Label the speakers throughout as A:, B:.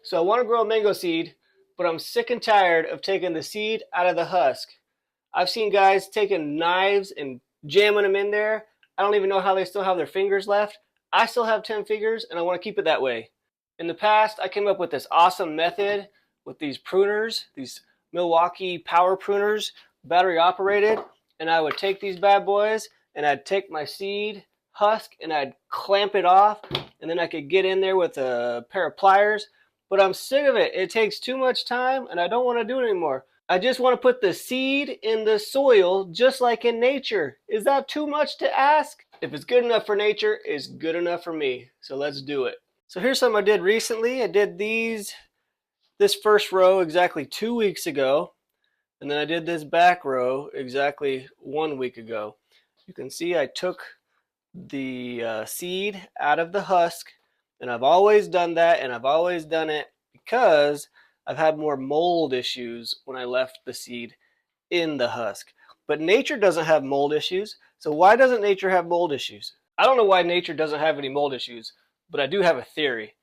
A: So I want to grow a mango seed, but I'm sick and tired of taking the seed out of the husk. I've seen guys taking knives and jamming them in there. I don't even know how they still have their fingers left. I still have 10 fingers and I want to keep it that way. In the past, I came up with this awesome method with these pruners, these Milwaukee power pruners, battery operated, and I would take these bad boys and I'd take my seed husk and I'd clamp it off, and then I could get in there with a pair of pliers. But I'm sick of it. It takes too much time and I don't want to do it anymore. I just want to put the seed in the soil just like in nature. Is that too much to ask? If it's good enough for nature, it's good enough for me. So let's do it. So here's something I did recently. I did this first row exactly 2 weeks ago. And then I did this back row exactly 1 week ago. You can see I took the seed out of the husk, and I've always done that, and I've always done it because I've had more mold issues when I left the seed in the husk. But nature doesn't have mold issues, so why doesn't nature have mold issues? I don't know why nature doesn't have any mold issues, but I do have a theory.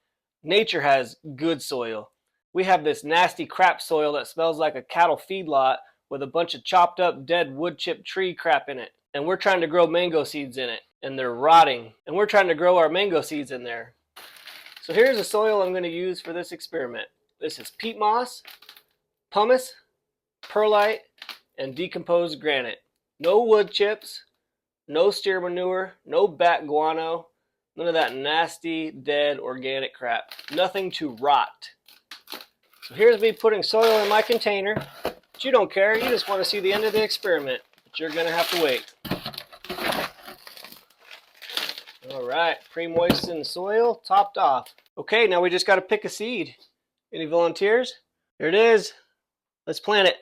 A: Nature has good soil. We have this nasty crap soil that smells like a cattle feedlot with a bunch of chopped up dead wood chip tree crap in it. And we're trying to grow mango seeds in it, and they're rotting. And we're trying to grow our mango seeds in there. So here's the soil I'm going to use for this experiment. This is peat moss, pumice, perlite, and decomposed granite. No wood chips, no steer manure, no bat guano, none of that nasty, dead, organic crap. Nothing to rot. So here's me putting soil in my container. But you don't care, you just want to see the end of the experiment. But you're going to have to wait. Alright, pre-moistened soil, topped off. Okay, now we just got to pick a seed. Any volunteers? Here it is. Let's plant it.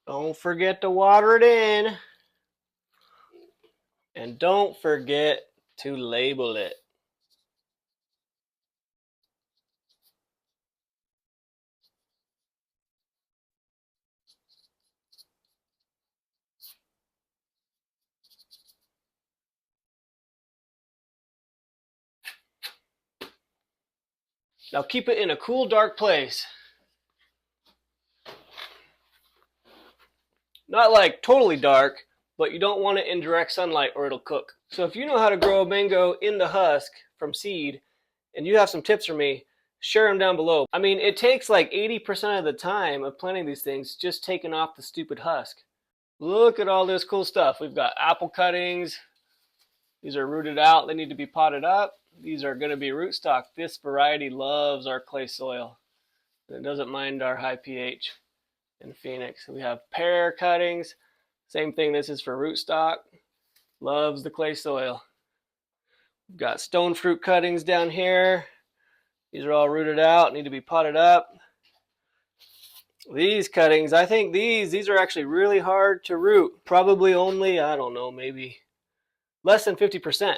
A: Don't forget to water it in. And don't forget to label it. Now keep it in a cool, dark place. Not like totally dark, but you don't want it in direct sunlight or it'll cook. So if you know how to grow a mango in the husk from seed, and you have some tips for me, share them down below. I mean, it takes like 80% of the time of planting these things just taking off the stupid husk. Look at all this cool stuff. We've got apple cuttings. These are rooted out. They need to be potted up. These are going to be rootstock. This variety loves our clay soil. It doesn't mind our high pH. In Phoenix, we have pear cuttings. Same thing. This is for rootstock. Loves the clay soil. We've got stone fruit cuttings down here. These are all rooted out, need to be potted up. These cuttings, I think these are actually really hard to root. Probably only, I don't know, maybe less than 50%.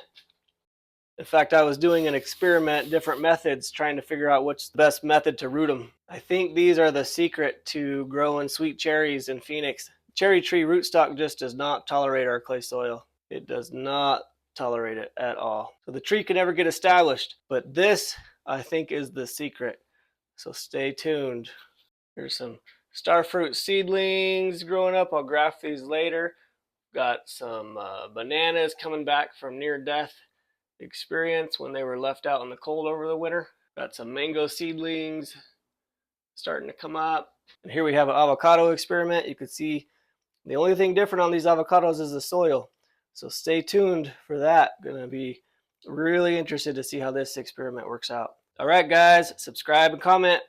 A: In fact, I was doing an experiment, different methods, trying to figure out what's the best method to root them. I think these are the secret to growing sweet cherries in Phoenix. Cherry tree rootstock just does not tolerate our clay soil. It does not tolerate it at all. So the tree can never get established. But this, I think, is the secret. So stay tuned. Here's some starfruit seedlings growing up. I'll graft these later. Got some bananas coming back from near-death experience when they were left out in the cold over the winter. Got some mango seedlings starting to come up. And here we have an avocado experiment. You can see the only thing different on these avocados is the soil. So stay tuned for that. Gonna be really interested to see how this experiment works out. All right, guys, subscribe and comment.